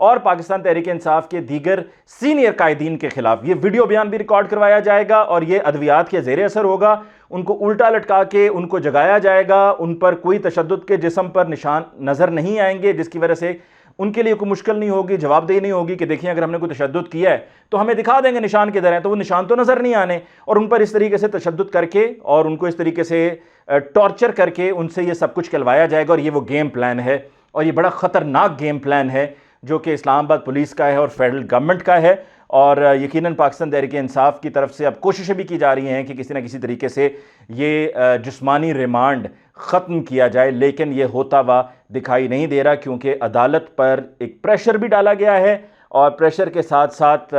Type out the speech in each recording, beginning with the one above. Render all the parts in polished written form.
اور پاکستان تحریک انصاف کے دیگر سینئر قائدین کے خلاف یہ ویڈیو بیان بھی ریکارڈ کروایا جائے گا اور یہ ادویات کے زیر اثر ہوگا، ان کو الٹا لٹکا کے ان کو جگایا جائے گا، ان پر کوئی تشدد کے جسم پر نشان نظر نہیں آئیں گے، جس کی وجہ سے ان کے لیے کوئی مشکل نہیں ہوگی، جواب دہی نہیں ہوگی کہ دیکھیں اگر ہم نے کوئی تشدد کیا ہے تو ہمیں دکھا دیں گے نشان کدھر ہیں، تو وہ نشان تو نظر نہیں آنے، اور ان پر اس طریقے سے تشدد کر کے اور ان کو اس طریقے سے ٹارچر کر کے ان سے یہ سب کچھ کلوایا جائے گا۔ اور یہ وہ گیم پلان ہے، اور یہ بڑا خطرناک گیم پلان ہے جو کہ اسلام آباد پولیس کا ہے اور فیڈرل گورنمنٹ کا ہے، اور یقیناً پاکستان تحریک انصاف کی طرف سے اب کوششیں بھی کی جا رہی ہیں کہ کسی نہ کسی طریقے سے یہ جسمانی ریمانڈ ختم کیا جائے، لیکن یہ ہوتا ہوا دکھائی نہیں دے رہا، کیونکہ عدالت پر ایک پریشر بھی ڈالا گیا ہے اور پریشر کے ساتھ ساتھ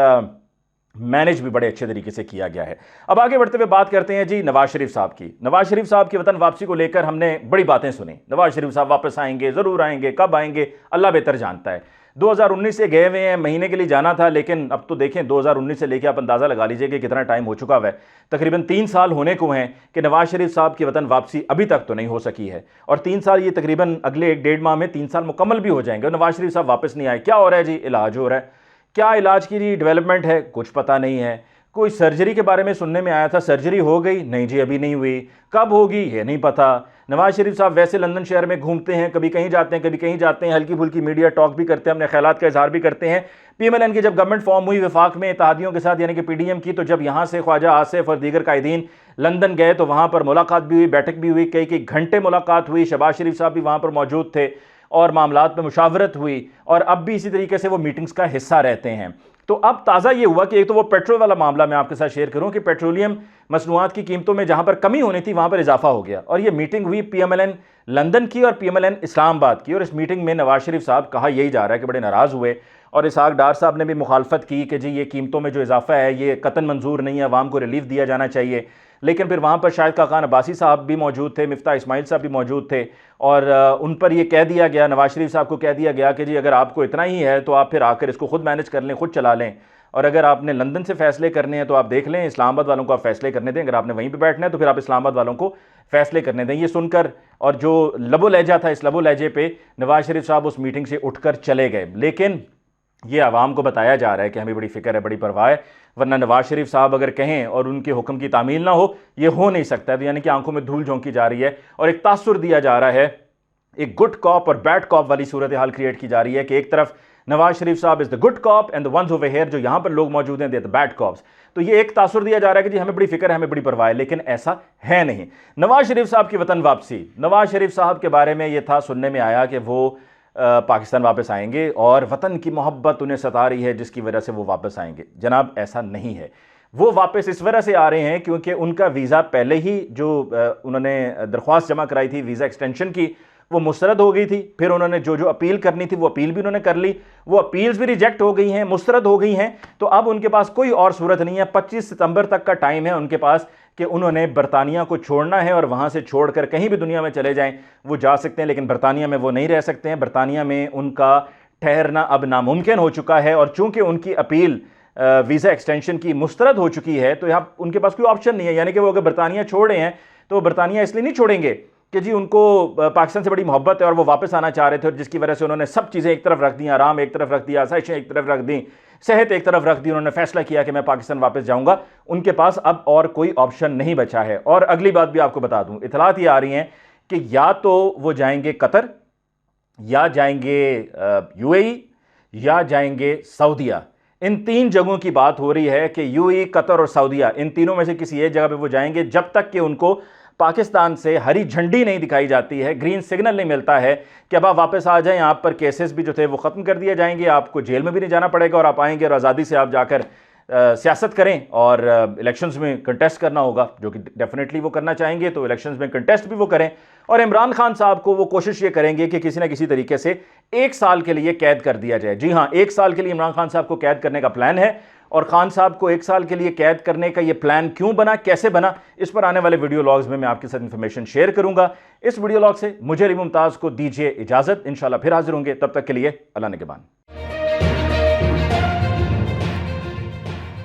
مینج بھی بڑے اچھے طریقے سے کیا گیا ہے۔ اب آگے بڑھتے ہوئے بات کرتے ہیں جی نواز شریف صاحب کی۔ نواز شریف صاحب کی وطن واپسی کو لے کر ہم نے بڑی باتیں سنی، نواز شریف صاحب واپس آئیں گے، ضرور آئیں گے، کب آئیں گے اللہ بہتر جانتا ہے۔ 2019 سے گئے ہوئے ہیں، مہینے کے لیے جانا تھا، لیکن اب تو دیکھیں 2019 سے لے کے آپ اندازہ لگا لیجئے کہ کتنا ٹائم ہو چکا ہے، تقریباً 3 سال ہونے کو ہیں کہ نواز شریف صاحب کی وطن واپسی ابھی تک تو نہیں ہو سکی ہے، اور 3 سال یہ تقریباً اگلے 1.5 ماہ میں 3 سال مکمل بھی ہو جائیں گے اور نواز شریف صاحب واپس نہیں آئے۔ کیا ہو رہا ہے جی؟ علاج ہو رہا ہے۔ کیا علاج کی جی ڈیولپمنٹ ہے؟ کچھ پتہ نہیں ہے۔ کوئی سرجری کے بارے میں سننے میں آیا تھا، سرجری ہو گئی؟ نہیں جی ابھی نہیں ہوئی۔ کب ہوگی یہ نہیں پتہ۔ نواز شریف صاحب ویسے لندن شہر میں گھومتے ہیں، کبھی کہیں جاتے ہیں کبھی کہیں جاتے ہیں، ہلکی پھلکی میڈیا ٹاک بھی کرتے ہیں، اپنے خیالات کا اظہار بھی کرتے ہیں۔ پی ایم ایل این کی جب گورنمنٹ فارم ہوئی وفاق میں اتحادیوں کے ساتھ یعنی کہ پی ڈی ایم کی، تو جب یہاں سے خواجہ آصف اور دیگر قائدین لندن گئے تو وہاں پر ملاقات بھی ہوئی، بیٹھک بھی ہوئی، کئی گھنٹے ملاقات ہوئی، شہباز شریف صاحب بھی وہاں پر موجود تھے اور معاملات پہ مشاورت ہوئی، اور اب بھی اسی طریقے سے وہ میٹنگز کا حصہ رہتے ہیں۔ تو اب تازہ یہ ہوا کہ ایک تو وہ پیٹرول والا معاملہ میں آپ کے ساتھ شیئر کروں کہ پیٹرولیم مصنوعات کی قیمتوں میں جہاں پر کمی ہونی تھی وہاں پر اضافہ ہو گیا، اور یہ میٹنگ ہوئی P M L N London کی اور P M L N Islamabad کی، اور اس میٹنگ میں نواز شریف صاحب کہا یہی جا رہا ہے کہ بڑے ناراض ہوئے، اور اسحاق ڈار صاحب نے بھی مخالفت کی کہ جی یہ قیمتوں میں جو اضافہ ہے یہ قطعاً منظور نہیں ہے، عوام کو ریلیف دیا جانا چاہیے۔ لیکن پھر وہاں پر شاہد خاقان عباسی صاحب بھی موجود تھے، مفتاح اسماعیل صاحب بھی موجود تھے، اور ان پر یہ کہہ دیا گیا، نواز شریف صاحب کو کہہ دیا گیا کہ جی اگر آپ کو اتنا ہی ہے تو آپ پھر آ کر اس کو خود مینج کر لیں، خود چلا لیں، اور اگر آپ نے لندن سے فیصلے کرنے ہیں تو آپ دیکھ لیں، اسلام آباد والوں کو آپ فیصلے کرنے دیں، اگر آپ نے وہیں پہ بیٹھنا ہے تو پھر آپ اسلام آباد والوں کو فیصلے کرنے دیں۔ یہ سن کر اور جو لب و لہجہ تھا، اس لب و لہجے پہ نواز شریف صاحب اس میٹنگ سے اٹھ کر چلے گئے، لیکن یہ عوام کو بتایا جا رہا ہے کہ ہمیں بڑی فکر ہے، بڑی پرواہ ہے، ورنہ نواز شریف صاحب اگر کہیں اور ان کے حکم کی تعمیل نہ ہو یہ ہو نہیں سکتا ہے۔ تو یعنی کہ آنکھوں میں دھول جھونکی جا رہی ہے اور ایک تاثر دیا جا رہا ہے، ایک گڈ کاپ اور بیڈ کاپ والی صورتحال کریٹ کی جا رہی ہے کہ ایک طرف Nawaz Sharif sahib is the good cop and the ones over here, جو یہاں پر لوگ موجود ہیں دے دا بیڈ کاپس۔ تو یہ ایک تاثر دیا جا رہا ہے کہ جی ہمیں بڑی فکر ہے، ہمیں بڑی پرواہ ہے، لیکن ایسا ہے نہیں۔ نواز شریف صاحب کی وطن واپسی، نواز شریف صاحب کے بارے میں یہ تھا سننے میں آیا کہ وہ پاکستان واپس آئیں گے اور وطن کی محبت انہیں ستا رہی ہے جس کی وجہ سے وہ واپس آئیں گے۔ جناب ایسا نہیں ہے، وہ واپس اس وجہ سے آ رہے ہیں کیونکہ ان کا ویزا پہلے ہی جو انہوں نے درخواست جمع کرائی تھی ویزا ایکسٹینشن کی وہ مسترد ہو گئی تھی، پھر انہوں نے جو اپیل کرنی تھی وہ اپیل بھی انہوں نے کر لی، وہ اپیلز بھی ریجیکٹ ہو گئی ہیں، مسترد ہو گئی ہیں، تو اب ان کے پاس کوئی اور صورت نہیں ہے۔ 25 ستمبر تک کا ٹائم ہے ان کے پاس کہ انہوں نے برطانیہ کو چھوڑنا ہے، اور وہاں سے چھوڑ کر کہیں بھی دنیا میں چلے جائیں وہ جا سکتے ہیں، لیکن برطانیہ میں وہ نہیں رہ سکتے ہیں۔ برطانیہ میں ان کا ٹھہرنا اب ناممکن ہو چکا ہے، اور چونکہ ان کی اپیل ویزا ایکسٹینشن کی مسترد ہو چکی ہے تو یہاں ان کے پاس کوئی آپشن نہیں ہے، یعنی کہ وہ اگر برطانیہ چھوڑ رہے ہیں تو برطانیہ اس لیے نہیں چھوڑیں گے کہ جی ان کو پاکستان سے بڑی محبت ہے اور وہ واپس آنا چاہ رہے تھے، اور جس کی وجہ سے انہوں نے سب چیزیں ایک طرف رکھ دیں، آرام ایک طرف رکھ دیا، آسائشیں ایک طرف رکھ دیں، صحت ایک طرف رکھ دی، انہوں نے فیصلہ کیا کہ میں پاکستان واپس جاؤں گا۔ ان کے پاس اب اور کوئی آپشن نہیں بچا ہے۔ اور اگلی بات بھی آپ کو بتا دوں، اطلاعات یہ آ رہی ہیں کہ یا تو وہ جائیں گے قطر، یا جائیں گے یو اے ای، یا جائیں گے سعودیہ۔ ان 3 جگہوں کی بات ہو رہی ہے کہ یو اے ای، قطر اور سعودیہ، ان تینوں میں سے کسی ایک جگہ پہ وہ جائیں گے جب تک کہ ان کو پاکستان سے ہری جھنڈی نہیں دکھائی جاتی ہے، گرین سگنل نہیں ملتا ہے کہ اب آپ واپس آ جائیں، آپ پر کیسز بھی جو تھے وہ ختم کر دیے جائیں گے، آپ کو جیل میں بھی نہیں جانا پڑے گا، اور آپ آئیں گے اور آزادی سے آپ جا کر سیاست کریں اور الیکشنز میں کنٹیسٹ کرنا ہوگا، جو کہ ڈیفینیٹلی وہ کرنا چاہیں گے، تو الیکشنز میں کنٹیسٹ بھی وہ کریں۔ اور عمران خان صاحب کو وہ کوشش یہ کریں گے کہ کسی نہ کسی طریقے سے 1 سال کے لیے قید کر دیا جائے۔ جی ہاں، 1 سال کے لیے عمران خان صاحب کو قید کرنے کا پلان ہے، اور خان صاحب کو 1 سال کے لیے قید کرنے کا یہ پلان کیوں بنا، کیسے بنا، اس پر آنے والے ویڈیو لاگز میں آپ کے ساتھ انفارمیشن شیئر کروں گا۔ اس ویڈیو لاگ سے مجھے علی ممتاز کو دیجیے اجازت، انشاءاللہ پھر حاضر ہوں گے، تب تک کے لیے اللہ نگہبان۔